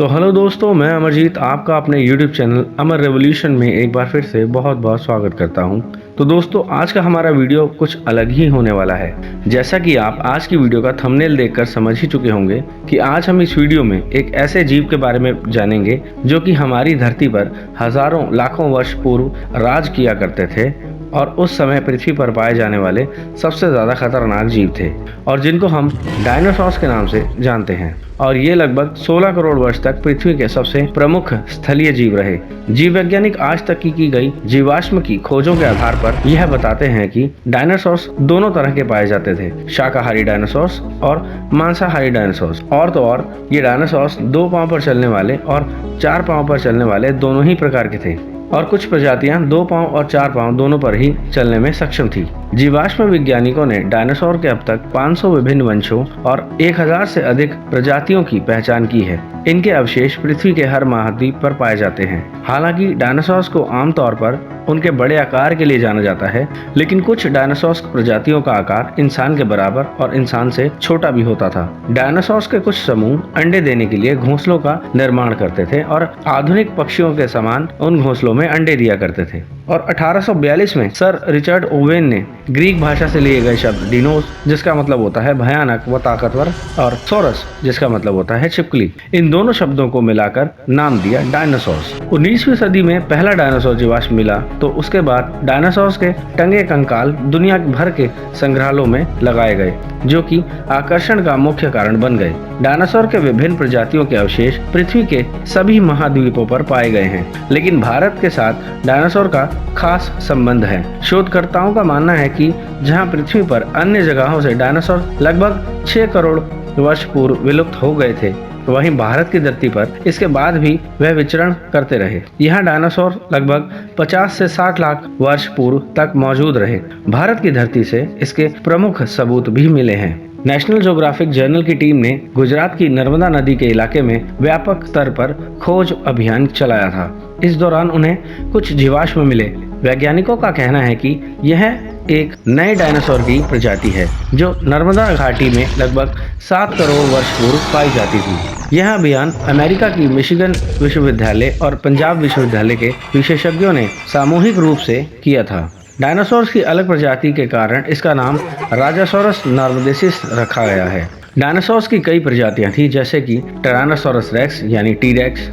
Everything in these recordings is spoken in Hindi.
तो हेलो दोस्तों, मैं अमरजीत आपका अपने YouTube चैनल अमर रेवोल्यूशन में एक बार फिर से बहुत बहुत स्वागत करता हूं। तो दोस्तों, आज का हमारा वीडियो कुछ अलग ही होने वाला है। जैसा कि आप आज की वीडियो का थंबनेल देखकर समझ ही चुके होंगे कि आज हम इस वीडियो में एक ऐसे जीव के बारे में जानेंगे जो कि हमारी धरती पर हजारों लाखों वर्ष पूर्व राज किया करते थे और उस समय पृथ्वी पर पाए जाने वाले सबसे ज़्यादा खतरनाक जीव थे और जिनको हम डायनासोर्स के नाम से जानते हैं। और ये लगभग 16 करोड़ वर्ष तक पृथ्वी के सबसे प्रमुख स्थलीय जीव रहे। जीव वैज्ञानिक आज तक की गई जीवाश्म की खोजों के आधार पर यह बताते हैं कि डायनासोर्स दोनों तरह के पाए जाते थे, शाकाहारी डायनासोर्स और मांसाहारी डायनासोर्स। और तो और ये डायनासोर्स 2 पांव पर चलने वाले और 4 पांव पर चलने वाले दोनों ही प्रकार के थे और कुछ प्रजातियां 2 पांव और 4 पांव दोनों पर ही चलने में सक्षम थी। जीवाश्म वैज्ञानिकों ने डायनासोर के अब तक 500 विभिन्न वंशों और 1000 से अधिक प्रजातियों की पहचान की है। इनके अवशेष पृथ्वी के हर महाद्वीप पर पाए जाते हैं। हालांकि डायनासोर्स को आमतौर पर उनके बड़े आकार के लिए जाना जाता है, लेकिन कुछ डायनासोर्स प्रजातियों का आकार इंसान के बराबर और इंसान से छोटा भी होता था। डायनासोर्स के कुछ समूह अंडे देने के लिए घोंसलों का निर्माण करते थे और आधुनिक पक्षियों के समान उन घोंसलों में अंडे दिया करते थे। और 1842 में सर रिचर्ड ओवेन ने ग्रीक भाषा से लिए गए शब्द डिनोस, जिसका मतलब होता है भयानक व ताकतवर, और सोरस, जिसका मतलब होता है छिपकली, इन दोनों शब्दों को मिलाकर नाम दिया डायनासोर्स। 19वीं सदी में पहला डायनासोर जीवाश्म मिला तो उसके बाद डायनासोर्स के टंगे कंकाल दुनिया भर के संग्रहालयों में लगाए गए, जो कि आकर्षण का मुख्य कारण बन गए। डायनासोर के विभिन्न प्रजातियों के अवशेष पृथ्वी के सभी महाद्वीपों पर पाए गए हैं, लेकिन भारत के साथ डायनासोर का खास संबंध है। शोधकर्ताओं का मानना है कि जहां पृथ्वी पर अन्य जगहों से डायनासोर लगभग 6 करोड़ वर्ष पूर्व विलुप्त हो गए थे, वहीं भारत की धरती पर इसके बाद भी वह विचरण करते रहे। यहाँ डायनासोर लगभग 50 से 60 लाख वर्ष पूर्व तक मौजूद रहे। भारत की धरती से इसके प्रमुख सबूत भी मिले हैं। नेशनल ज्योग्राफिक जर्नल की टीम ने गुजरात की नर्मदा नदी के इलाके में व्यापक स्तर पर खोज अभियान चलाया था। इस दौरान उन्हें कुछ जीवाश्म मिले। वैज्ञानिकों का कहना है कि यह एक नए डायनासोर की प्रजाति है जो नर्मदा घाटी में लगभग 7 करोड़ वर्ष पूर्व पाई जाती थी। यह अभियान अमेरिका की मिशिगन विश्वविद्यालय और पंजाब विश्वविद्यालय के विशेषज्ञों ने सामूहिक रूप से किया था। डायनासोर्स की अलग प्रजाति के कारण इसका नाम राजासोरस नॉर्मदेसिस रखा गया है। डायनासोर्स की कई प्रजातियां थी, जैसे कि टायरानोसोरस रेक्स यानी टी-रेक्स,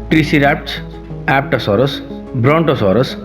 ट्रिसीरैप्टर्स, एप्टोसोरस, ब्रोंटोसोरस,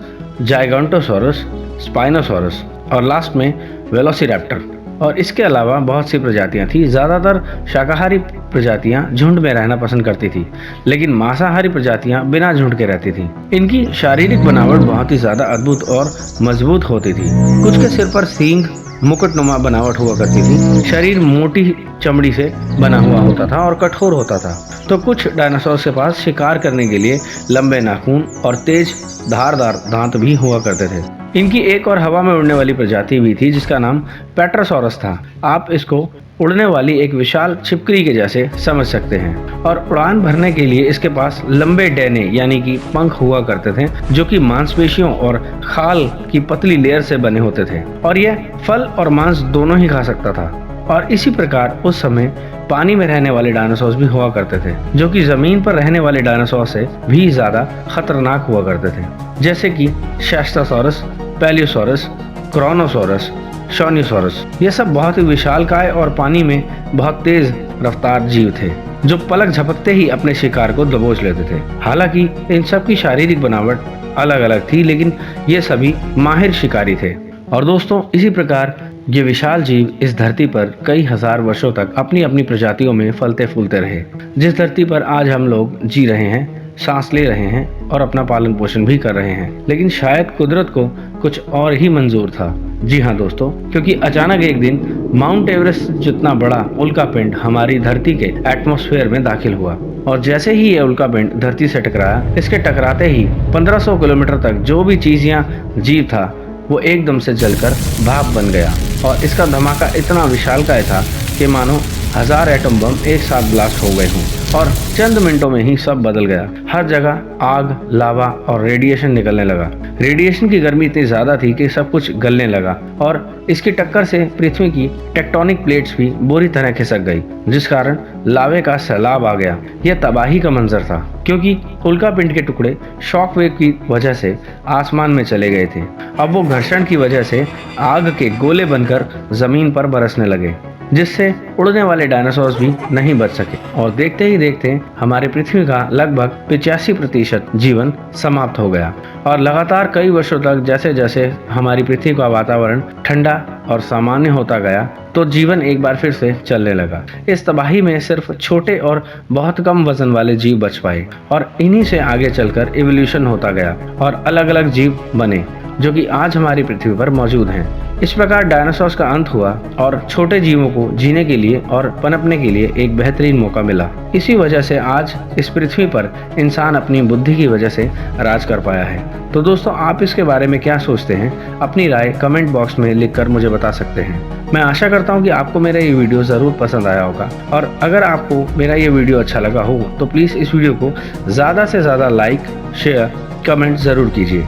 जाइगोंटोसोरस, स्पाइनोसोरस और लास्ट में वेलोसिरैप्टर। और इसके अलावा बहुत सी प्रजातियां थी। ज़्यादातर शाकाहारी प्रजातियां झुंड में रहना पसंद करती थी, लेकिन मांसाहारी प्रजातियां बिना झुंड के रहती थीं। इनकी शारीरिक बनावट बहुत ही ज़्यादा अद्भुत और मजबूत होती थी। कुछ के सिर पर सींग मुकुटनुमा बनावट हुआ करती थी। शरीर मोटी चमड़ी से बना हुआ होता था और कठोर होता था। तो कुछ डायनासोर्स के पास शिकार करने के लिए लंबे नाखून और तेज धारदार दांत भी हुआ करते थे। इनकी एक और हवा में उड़ने वाली प्रजाति भी थी, जिसका नाम पेट्रोसोरस था। आप इसको उड़ने वाली एक विशाल छिपकली के जैसे समझ सकते हैं। और उड़ान भरने के लिए इसके पास लंबे डैने यानी कि पंख हुआ करते थे, जो कि मांसपेशियों और खाल की पतली लेयर से बने होते थे। और यह फल और मांस दोनों ही खा सकता था। और इसी प्रकार उस समय पानी में रहने वाले डायनासोर्स भी हुआ करते थे, जो कि जमीन पर रहने वाले डायनासोर से भी ज्यादा खतरनाक हुआ करते थे, जैसे कि शैस्टासोरस, पैलियोसोरस, क्रोनोसोरस, शोनियोसोरस। ये सब बहुत ही विशालकाय और पानी में बहुत तेज रफ्तार जीव थे, जो पलक झपकते ही अपने शिकार को दबोच लेते थे। हालांकि इन सब की शारीरिक बनावट अलग अलग थी, लेकिन ये सभी माहिर शिकारी थे। और दोस्तों, इसी प्रकार ये विशाल जीव इस धरती पर कई हजार वर्षों तक अपनी अपनी प्रजातियों में फलते फूलते रहे। जिस धरती पर आज हम लोग जी रहे हैं, सांस ले रहे हैं और अपना पालन पोषण भी कर रहे हैं, लेकिन शायद कुदरत को कुछ और ही मंजूर था। जी हाँ दोस्तों, क्योंकि अचानक एक दिन माउंट एवरेस्ट जितना बड़ा उल्कापिंड हमारी धरती के एटमॉस्फेयर में दाखिल हुआ और जैसे ही ये उल्कापिंड धरती से टकराया, इसके टकराते ही 1500 किलोमीटर तक जो भी चीज या जीव था वो एकदम से जलकर भाप बन गया। और इसका धमाका इतना विशालकाय था कि मानो 1000 एटम बम एक साथ ब्लास्ट हो गए हों। और चंद मिनटों में ही सब बदल गया। हर जगह आग, लावा और रेडिएशन निकलने लगा। रेडिएशन की गर्मी इतनी ज्यादा थी कि सब कुछ गलने लगा और इसकी टक्कर से पृथ्वी की टेक्टोनिक प्लेट्स भी बुरी तरह खिसक गई, जिस कारण लावे का सैलाब आ गया। यह तबाही का मंजर था, क्योंकि उल्कापिंड के टुकड़े शॉक वेव की वजह से आसमान में चले गए थे। अब वो घर्षण की वजह से आग के गोले बनकर जमीन पर बरसने लगे, जिससे उड़ने वाले डायनासोर्स भी नहीं बच सके और देखते ही देखते हमारे पृथ्वी का लगभग 85% जीवन समाप्त हो गया। और लगातार कई वर्षों तक जैसे जैसे हमारी पृथ्वी का वातावरण ठंडा और सामान्य होता गया, तो जीवन एक बार फिर से चलने लगा। इस तबाही में सिर्फ छोटे और बहुत कम वजन वाले जीव बच पाए और इन्हीं से आगे चलकर इवोल्यूशन होता गया और अलग अलग जीव बने, जो कि आज हमारी पृथ्वी पर मौजूद हैं। इस प्रकार डायनासोर्स का अंत हुआ और छोटे जीवों को जीने के लिए और पनपने के लिए एक बेहतरीन मौका मिला। इसी वजह से आज इस पृथ्वी पर इंसान अपनी बुद्धि की वजह से राज कर पाया है। तो दोस्तों, आप इसके बारे में क्या सोचते हैं? अपनी राय कमेंट बॉक्स में लिखकर मुझे बता सकते हैं। मैं आशा करता हूँ कि आपको मेरा ये वीडियो ज़रूर पसंद आया होगा और अगर आपको मेरा ये वीडियो अच्छा लगा हो तो प्लीज़ इस वीडियो को ज़्यादा से ज़्यादा लाइक, शेयर, कमेंट ज़रूर कीजिए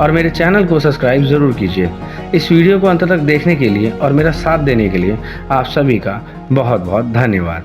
और मेरे चैनल को सब्सक्राइब ज़रूर कीजिए। इस वीडियो को अंत तक देखने के लिए और मेरा साथ देने के लिए आप सभी का बहुत बहुत धन्यवाद।